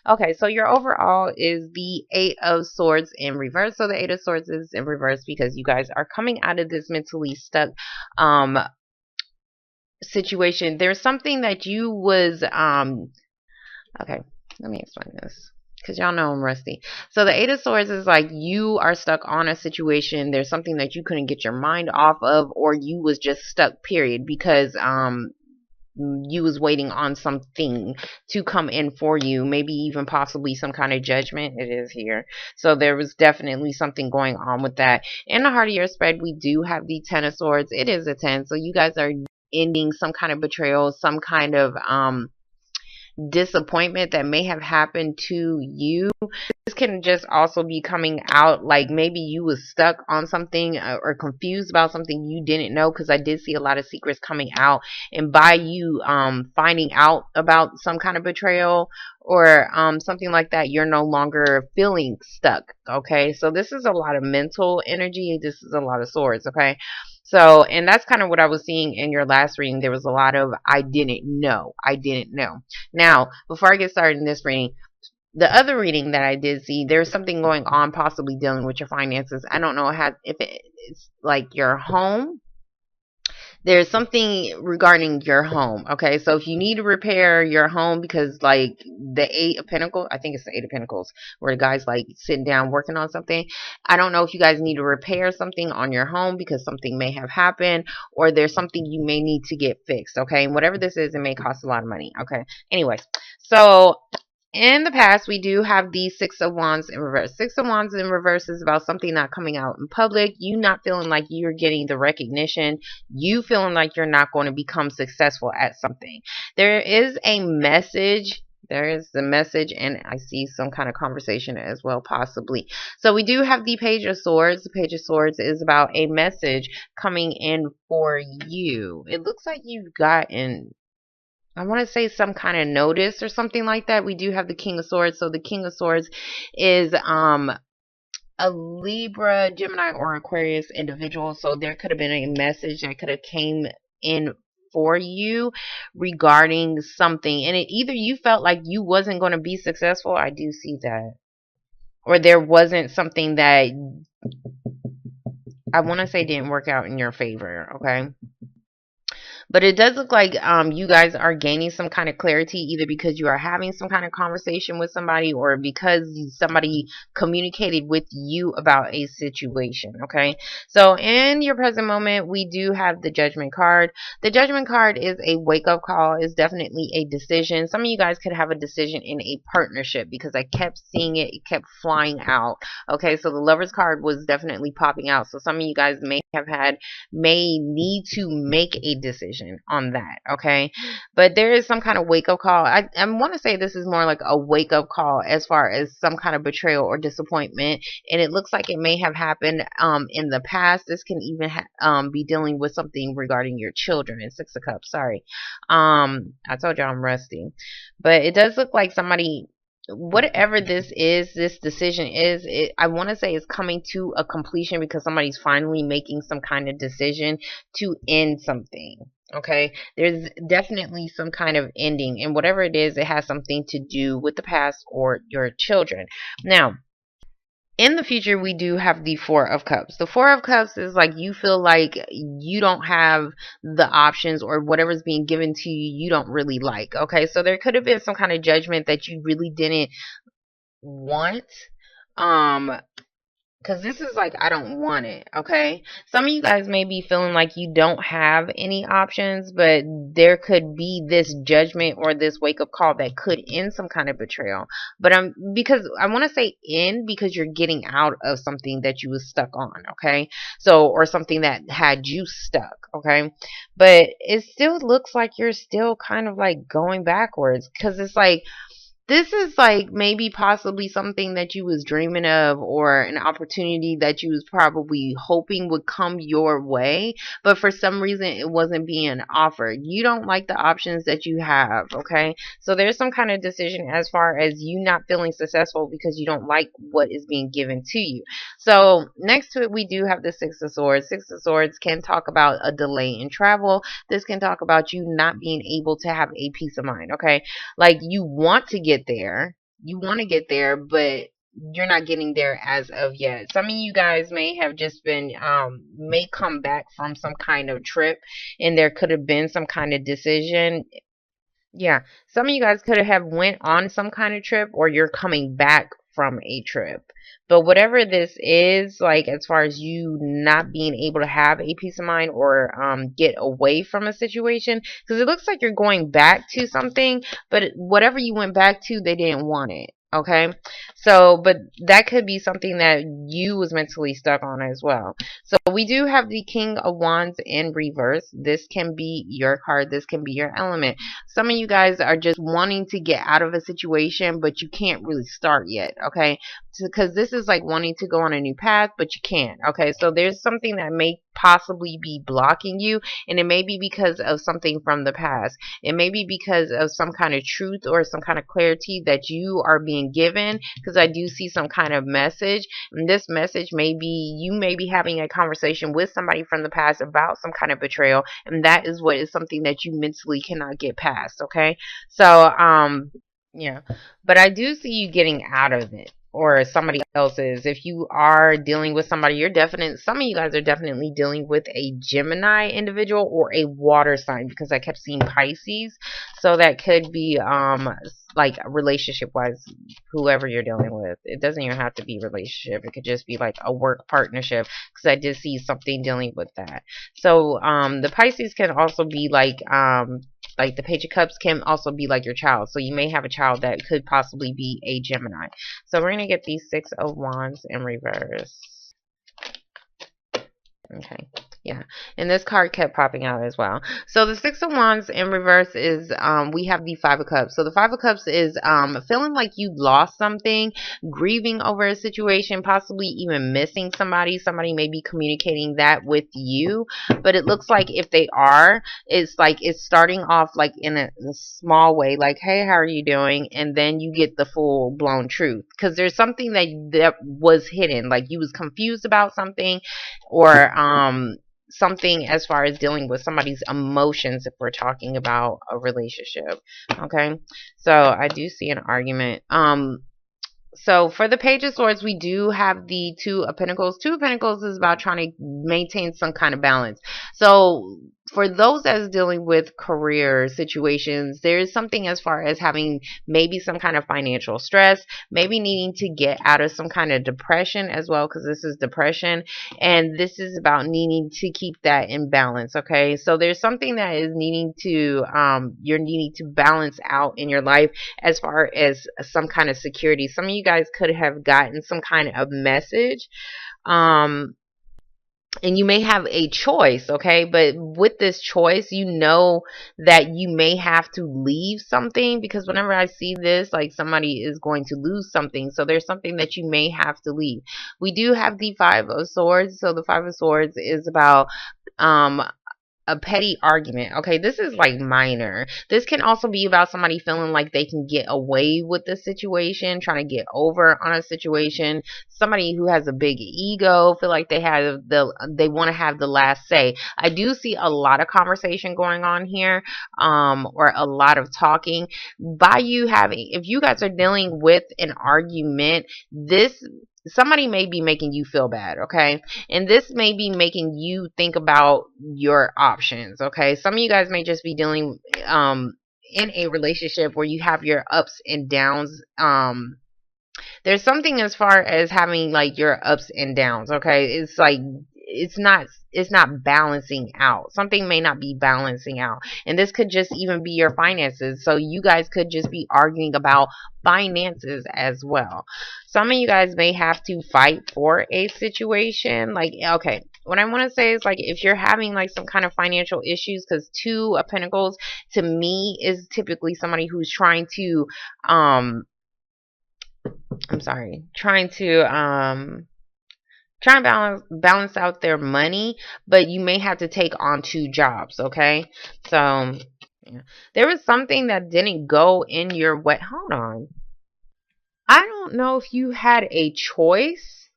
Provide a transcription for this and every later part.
Okay, so your overall is the Eight of Swords in reverse. So the Eight of Swords is in reverse because you guys are coming out of this mentally stuck um situation. There's something that you was okay, let me explain this. Because y'all know I'm rusty. So the Eight of Swords is like you are stuck on a situation. There's something that you couldn't get your mind off of, or you was just stuck, period, because you was waiting on something to come in for you, maybe even possibly some kind of judgment. It is here, so there was definitely something going on with that. In the heart of your spread, we do have the Ten of Swords. It is a 10, so you guys are ending some kind of betrayal, some kind of disappointment that may have happened to you. This can just also be coming out like maybe you was stuck on something or confused about something you didn't know, because I did see a lot of secrets coming out, and by you finding out about some kind of betrayal or something like that, you're no longer feeling stuck. Okay, so this is a lot of mental energy. This is a lot of swords. Okay, so, and that's kind of what I was seeing in your last reading. There was a lot of I didn't know. I didn't know. Now, before I get started in this reading, the other reading that I did see, there's something going on possibly dealing with your finances. I don't know if it's like your home. There's something regarding your home. Okay, so if you need to repair your home, because like the Eight of Pentacles, I think it's the Eight of Pentacles, where the guy's like sitting down working on something. I don't know if you guys need to repair something on your home because something may have happened, or there's something you may need to get fixed. Okay, and whatever this is, it may cost a lot of money. Okay, anyways, so in the past, we do have the Six of Wands in reverse. Six of Wands in reverse is about something not coming out in public, you not feeling like you're getting the recognition, you feeling like you're not going to become successful at something. There is a message. There is the message, and I see some kind of conversation as well, possibly. So we do have the Page of Swords. The Page of Swords is about a message coming in for you. It looks like you've gotten, I want to say, some kind of notice or something like that. We do have the King of Swords. So the King of Swords is a Libra, Gemini, or Aquarius individual. So there could have been a message that could have came in for you regarding something, and it either you felt like you wasn't going to be successful. I do see that, or there wasn't something that I want to say didn't work out in your favor. Okay. But it does look like you guys are gaining some kind of clarity, either because you are having some kind of conversation with somebody, or because somebody communicated with you about a situation. Okay, so in your present moment, we do have the Judgment card. The Judgment card is a wake-up call. It's definitely a decision. Some of you guys could have a decision in a partnership, because I kept seeing it. It kept flying out. Okay, so the Lover's card was definitely popping out. So some of you guys may need to make a decision on that. Okay, but there is some kind of wake up call. I want to say this is more like a wake up call as far as some kind of betrayal or disappointment, and it looks like it may have happened in the past. This can even be dealing with something regarding your children. In Six of Cups, sorry, I told you I'm rusty, but it does look like somebody, whatever this decision is, I want to say it's coming to a completion, because somebody's finally making some kind of decision to end something. Okay, there's definitely some kind of ending, and whatever it is, it has something to do with the past or your children. Now, in the future, we do have the Four of Cups. The Four of Cups is like you feel like you don't have the options, or whatever's being given to you, you don't really like. Okay, so there could have been some kind of judgment that you really didn't want. Um, because this is like, I don't want it. Okay, some of you guys may be feeling like you don't have any options, but there could be this judgment or this wake up call that could end some kind of betrayal. But because I want to say end, because you're getting out of something that you was stuck on. Okay, so, or something that had you stuck. Okay, but it still looks like you're still kind of like going backwards, because it's like, this is like maybe possibly something that you was dreaming of, or an opportunity that you was probably hoping would come your way, but for some reason it wasn't being offered. You don't like the options that you have. Okay, so there's some kind of decision as far as you not feeling successful because you don't like what is being given to you. So next to it, we do have the Six of Swords. Six of Swords can talk about a delay in travel. This can talk about you not being able to have a peace of mind. Okay, like you want to get there, you want to get there, but you're not getting there as of yet. Some of you guys may have just been may come back from some kind of trip, and there could have been some kind of decision. Yeah, some of you guys could have went on some kind of trip, or you're coming back from a trip. But whatever this is, like as far as you not being able to have a peace of mind or get away from a situation, because it looks like you're going back to something, but whatever you went back to, they didn't want it. Okay, so but that could be something that you was mentally stuck on as well. So we do have the King of Wands in reverse. This can be your card. This can be your element. Some of you guys are just wanting to get out of a situation, but you can't really start yet. Okay, because this is like wanting to go on a new path, but you can't. Okay, so there's something that may possibly be blocking you, and it may be because of something from the past. It may be because of some kind of truth or some kind of clarity that you are being given, because I do see some kind of message, and this message may be you may be having a conversation with somebody from the past about some kind of betrayal, and that is what is something that you mentally cannot get past. Okay, so yeah, but I do see you getting out of it, or somebody else's. If you are dealing with somebody, some of you guys are definitely dealing with a Gemini individual or a water sign, because I kept seeing Pisces. So that could be like relationship wise, whoever you're dealing with. It doesn't even have to be relationship. It could just be like a work partnership, because I did see something dealing with that. So the Pisces can also be like the Page of Cups can also be like your child. So you may have a child that could possibly be a Gemini. So we're going to get these Six of Wands in reverse. Okay. Yeah. And this card kept popping out as well. So the Six of Wands in reverse is we have the Five of Cups. So the Five of Cups is feeling like you lost something, grieving over a situation, possibly even missing somebody. Somebody may be communicating that with you, but it looks like if they are, it's like it's starting off like in a small way, like, hey, how are you doing? And then you get the full blown truth, because there's something that was hidden, like you was confused about something, or something as far as dealing with somebody's emotions, if we're talking about a relationship. Okay, so I do see an argument. So for the Page of Swords, we do have the Two of Pentacles. Two of Pentacles is about trying to maintain some kind of balance. So for those that's dealing with career situations, there is something as far as having maybe some kind of financial stress, maybe needing to get out of some kind of depression as well, because this is depression, and this is about needing to keep that in balance. Okay, so there's something that is needing to you're needing to balance out in your life as far as some kind of security. Some of you guys could have gotten some kind of message, and you may have a choice. Okay, but with this choice, you know that you may have to leave something, because whenever I see this, like somebody is going to lose something, so there's something that you may have to leave. We do have the Five of Swords. So the Five of Swords is about a petty argument. Okay, this is like minor. This can also be about somebody feeling like they can get away with the situation, trying to get over on a situation. Somebody who has a big ego, feel like they want to have the last say. I do see a lot of conversation going on here, or a lot of talking. By you having, if you guys are dealing with an argument, somebody may be making you feel bad. Okay, and this may be making you think about your options. Okay, some of you guys may just be dealing in a relationship where you have your ups and downs. There's something as far as having like your ups and downs. Okay, it's like it's not balancing out. Something may not be balancing out, and this could just even be your finances. So you guys could just be arguing about finances as well. Some of you guys may have to fight for a situation. Like, okay, what I want to say is, like, if you're having like some kind of financial issues, because Two of Pentacles to me is typically somebody who's trying to try and balance out their money, but you may have to take on two jobs. Okay, so yeah. There was something that didn't go in your way. Hold on, I don't know if you had a choice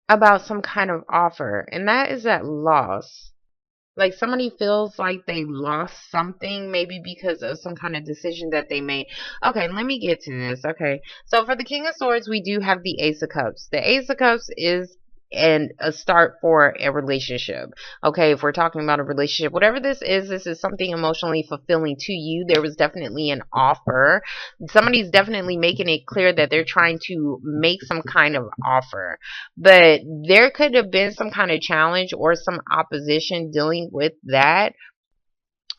about some kind of offer, and that is at loss. Like somebody feels like they lost something, maybe because of some kind of decision that they made. Okay, let me get to this. Okay, so for the King of Swords, we do have the Ace of Cups. The Ace of Cups is a start for a relationship. Okay, if we're talking about a relationship, whatever this is something emotionally fulfilling to you. There was definitely an offer. Somebody's definitely making it clear that they're trying to make some kind of offer, but there could have been some kind of challenge or some opposition dealing with that,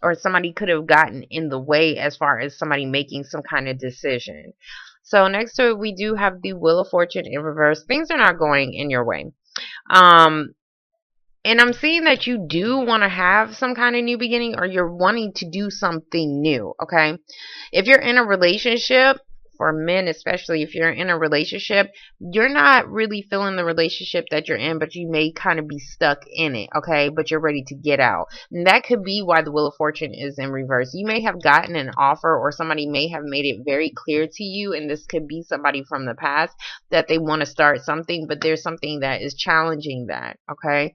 or somebody could have gotten in the way as far as somebody making some kind of decision. So next to it, we do have the Wheel of Fortune in reverse. Things are not going in your way. Um, and I'm seeing that you do want to have some kind of new beginning, or you're wanting to do something new, okay? If you're in a relationship, for men especially, if you're in a relationship, you're not really feeling the relationship that you're in, but you may kind of be stuck in it, okay? But you're ready to get out. And that could be why the Wheel of Fortune is in reverse. You may have gotten an offer, or somebody may have made it very clear to you, and this could be somebody from the past, that they want to start something, but there's something that is challenging that, okay?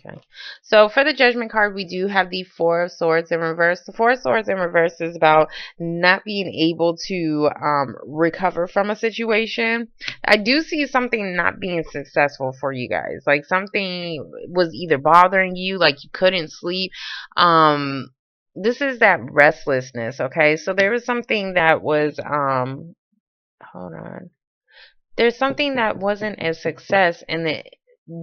Okay, so for the Judgment card, we do have the Four of Swords in reverse. The Four of Swords in reverse is about not being able to recover from a situation. I do see something not being successful for you guys. Like something was either bothering you, like you couldn't sleep. This is that restlessness, okay? So there was something that was, hold on. There's something that wasn't a success, and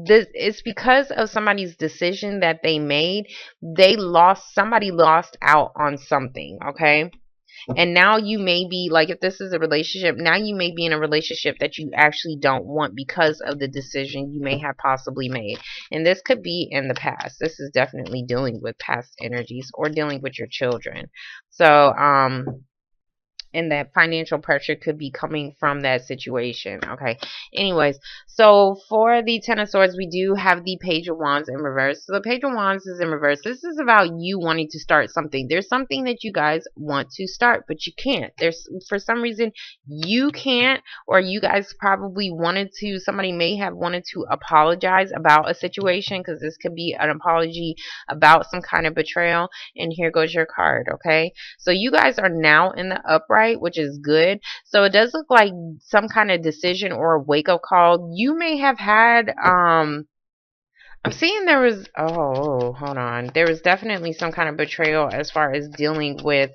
this it's because of somebody's decision that they made. Somebody lost out on something, okay? And now you may be like, if this is a relationship, now you may be in a relationship that you actually don't want because of the decision you may have possibly made. And this could be in the past. This is definitely dealing with past energies or dealing with your children. So and that financial pressure could be coming from that situation. Okay. Anyways, so for the Ten of Swords, we do have the Page of Wands in reverse. So the Page of Wands is in reverse. This is about you wanting to start something. There's something that you guys want to start, but you can't. There's, for some reason, you can't, or you guys probably wanted to, somebody may have wanted to apologize about a situation, because this could be an apology about some kind of betrayal. And here goes your card. Okay. So you guys are now in the upright, which is good. So it does look like some kind of decision or a wake up call you may have had. I'm seeing there was, oh, hold on. There was definitely some kind of betrayal as far as dealing with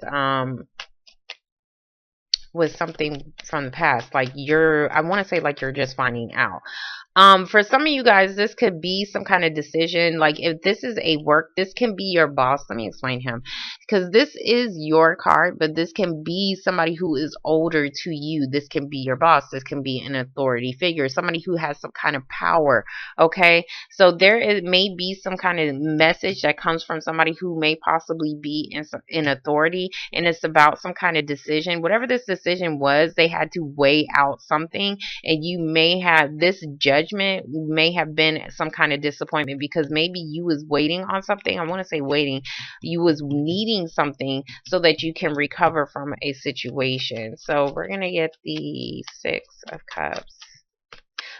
something from the past. Like I want to say like you're just finding out. For some of you guys, this could be some kind of decision. Like if this is a work, this can be your boss. Let me explain him, because this is your card, but this can be somebody who is older to you. This can be your boss. This can be an authority figure, somebody who has some kind of power. Okay, so may be some kind of message that comes from somebody who may possibly be in authority, and it's about some kind of decision. Whatever this decision was, they had to weigh out something, and you may have this judgment may have been some kind of disappointment, because maybe you was waiting on something. I want to say waiting. You was needing something so that you can recover from a situation. So we're going to get the Six of Cups.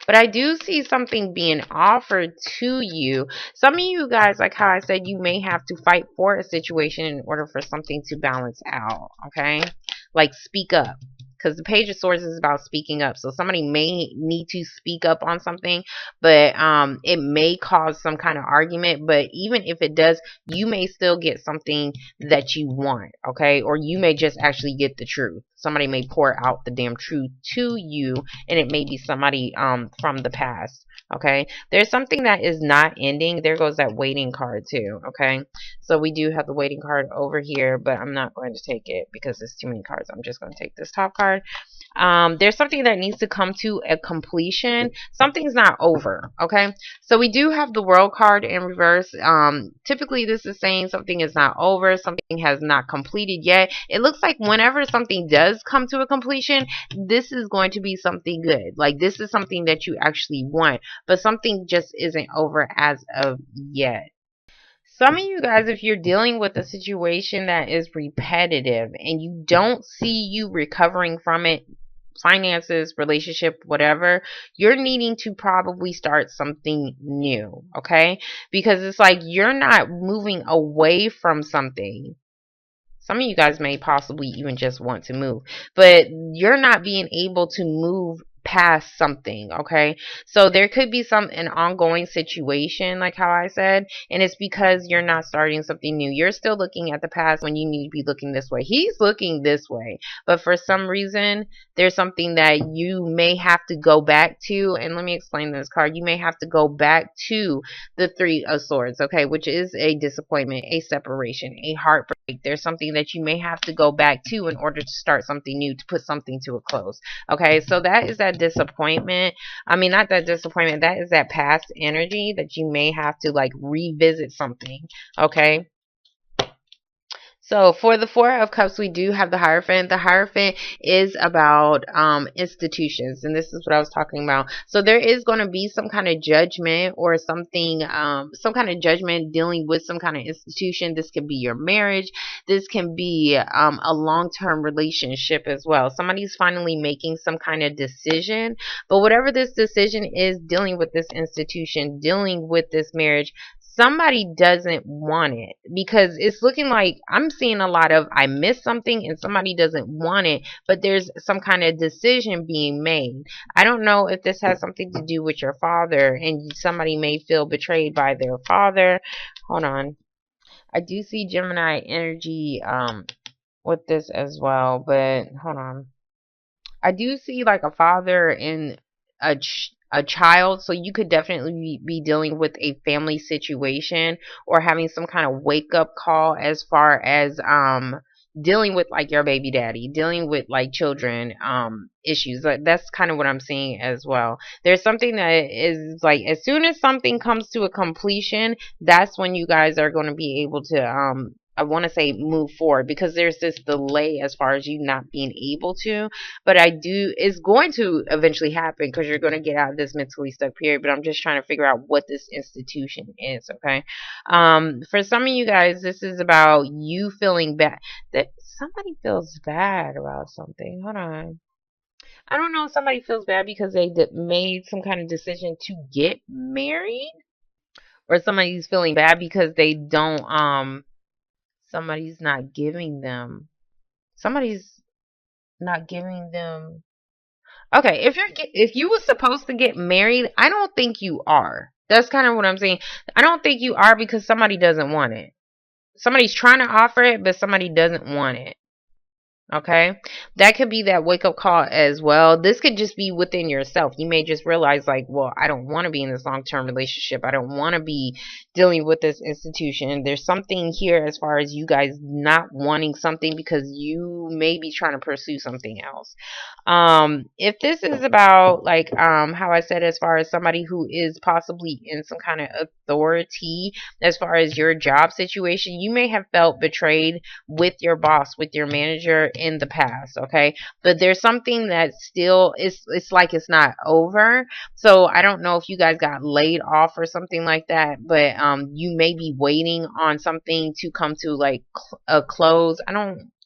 But I do see something being offered to you. Some of you guys, like how I said, you may have to fight for a situation in order for something to balance out. Okay? Like speak up. Because the Page of Swords is about speaking up. So somebody may need to speak up on something, but it may cause some kind of argument. But even if it does, you may still get something that you want, okay? Or you may just actually get the truth. Somebody may pour out the damn truth to you, and it may be somebody from the past. Okay, there's something that is not ending. There goes that waiting card too. Okay, so we do have the waiting card over here, but I'm not going to take it because there's too many cards. I'm just going to take this top card. There's something that needs to come to a completion. Something's not over. Okay, so we do have the World card in reverse. Typically this is saying something is not over, something has not completed yet. It looks like whenever something does come to a completion, this is going to be something good. Like this is something that you actually want, but something just isn't over as of yet. Some of you guys, if you're dealing with a situation that is repetitive and you don't see you recovering from it finances, relationship, whatever, you're needing to probably start something new, okay? Because it's like you're not moving away from something. Some of you guys may possibly even just want to move, but you're not being able to move past something, okay? So there could be an ongoing situation, like how I said, and it's because you're not starting something new. You're still looking at the past when you need to be looking this way. He's looking this way, but for some reason, there's something that you may have to go back to. And let me explain this card. You may have to go back to the Three of Swords, okay, which is a disappointment, a separation, a heartbreak. There's something that you may have to go back to in order to start something new, to put something to a close. Okay, so that is that disappointment. I mean, not that disappointment, that is that past energy that you may have to like revisit something. Okay. So for the Four of Cups, we do have the Hierophant. The Hierophant is about institutions, and this is what I was talking about. So there is going to be some kind of judgment or something, some kind of judgment dealing with some kind of institution. This could be your marriage. This can be a long-term relationship as well. Somebody's finally making some kind of decision, but whatever this decision is, dealing with this institution, dealing with this marriage, somebody doesn't want it, because it's looking like I'm seeing a lot of I missed something and somebody doesn't want it, but there's some kind of decision being made. I don't know if this has something to do with your father and somebody may feel betrayed by their father. Hold on. I do see Gemini energy with this as well, but hold on. I do see like a father and a child, so you could definitely be dealing with a family situation or having some kind of wake up call as far as dealing with like your baby daddy, dealing with like children issues. Like that's kind of what I'm seeing as well. There's something that is like as soon as something comes to a completion, that's when you guys are going to be able to I want to say move forward, because there's this delay as far as you not being able to, but it's going to eventually happen because you're going to get out of this mentally stuck period. But I'm just trying to figure out what this institution is. Okay. For some of you guys, this is about you feeling bad, that somebody feels bad about something. Hold on. I don't know if somebody feels bad because they made some kind of decision to get married, or somebody's feeling bad because they don't, somebody's not giving them, somebody's not giving them. Okay, if you were supposed to get married, I don't think you are. That's kind of what I'm saying. I don't think you are because somebody doesn't want it. Somebody's trying to offer it, but somebody doesn't want it. Okay, that could be that wake up call as well. This could just be within yourself. You may just realize, like, well, I don't want to be in this long term relationship. I don't want to be dealing with this institution. There's something here as far as you guys not wanting something because you may be trying to pursue something else. If this is about like how I said, as far as somebody who is possibly in some kind of authority as far as your job situation, you may have felt betrayed with your boss, with your manager in the past, okay? But there's something that still is, it's like it's not over. So I don't know if you guys got laid off or something like that, but you may be waiting on something to come to like a close.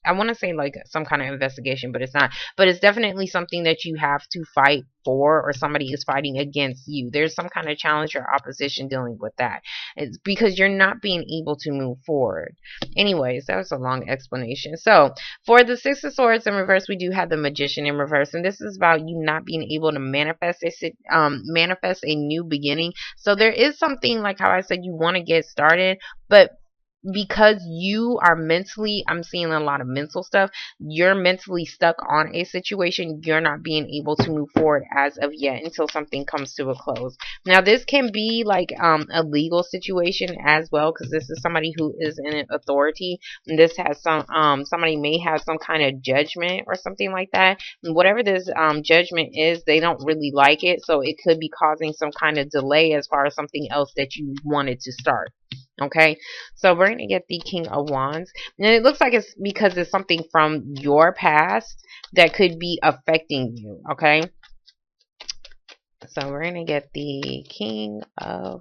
I want to say like some kind of investigation, but it's not. But it's definitely something that you have to fight for, or somebody is fighting against you. There's some kind of challenge or opposition dealing with that. It's because you're not being able to move forward. Anyways, that was a long explanation. So for the Six of Swords in reverse, we do have the Magician in reverse, and this is about you not being able to manifest a new beginning. So there is something, like how I said, you want to get started, but because you are mentally, I'm seeing a lot of mental stuff, you're mentally stuck on a situation. You're not being able to move forward as of yet until something comes to a close. Now this can be like a legal situation as well, because this is somebody who is in authority, and this has some somebody may have some kind of judgment or something like that, and whatever this judgment is, they don't really like it, so it could be causing some kind of delay as far as something else that you wanted to start. Okay, so we're going to get the King of Wands. And it looks like it's because it's something from your past that could be affecting you. Okay, so we're going to get the King of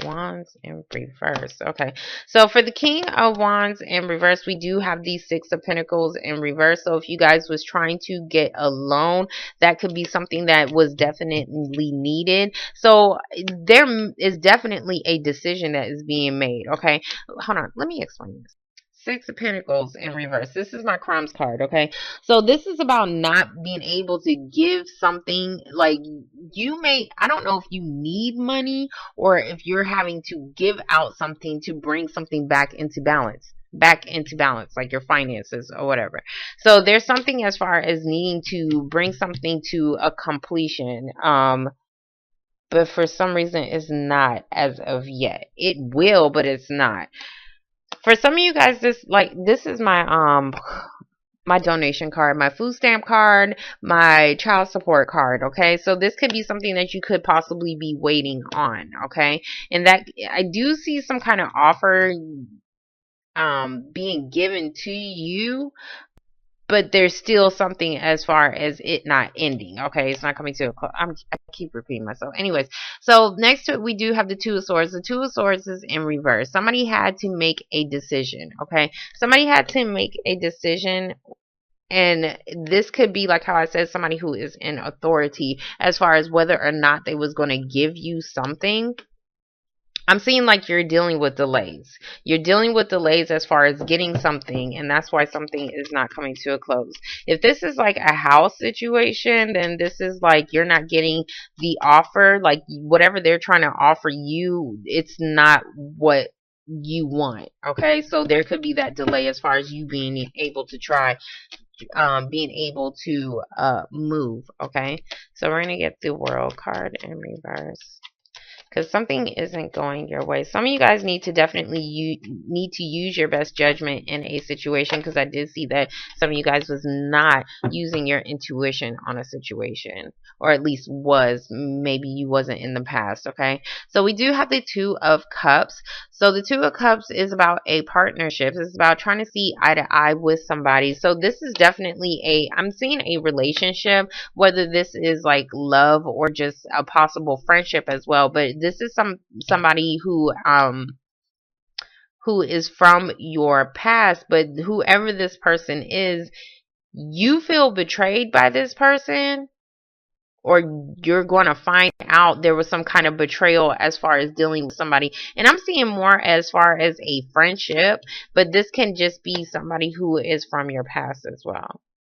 Wands in reverse. Okay, so for the King of Wands in reverse, we do have the Six of Pentacles in reverse. So if you guys was trying to get a loan, that could be something that was definitely needed. So there is definitely a decision that is being made. Okay, hold on, let me explain this. Six of Pentacles in reverse. This is my crumbs card, okay? So this is about not being able to give something, like you may, I don't know if you need money or if you're having to give out something to bring something back into balance. Back into balance, like your finances or whatever. So there's something as far as needing to bring something to a completion. But for some reason it's not as of yet. It will, but it's not. For some of you guys, this is my donation card, my food stamp card, my child support card, okay? So this could be something that you could possibly be waiting on, okay? And that I do see some kind of offer being given to you, but there's still something as far as it not ending. Okay, it's not coming to a close. I keep repeating myself. Anyways, so next to it, we do have the Two of Swords. The Two of Swords is in reverse. Somebody had to make a decision. Okay, somebody had to make a decision. And this could be, like how I said, somebody who is in authority as far as whether or not they was going to give you something. I'm seeing like you're dealing with delays. You're dealing with delays as far as getting something, and that's why something is not coming to a close. If this is like a house situation, then this is like you're not getting the offer, like whatever they're trying to offer you, it's not what you want. Okay, so there could be that delay as far as you being able to try being able to move. Okay, so we're gonna get the World card in reverse, because something isn't going your way. Some of you guys need to definitely need to use your best judgment in a situation, because I did see that some of you guys was not using your intuition on a situation, or at least was. Maybe you wasn't in the past, okay? So we do have the Two of Cups. So the Two of Cups is about a partnership. It's about trying to see eye to eye with somebody. So this is definitely I'm seeing a relationship, whether this is like love or just a possible friendship as well. But this is somebody who is from your past, but whoever this person is, you feel betrayed by this person, or you're going to find out there was some kind of betrayal as far as dealing with somebody. And I'm seeing more as far as a friendship, but this can just be somebody who is from your past as well.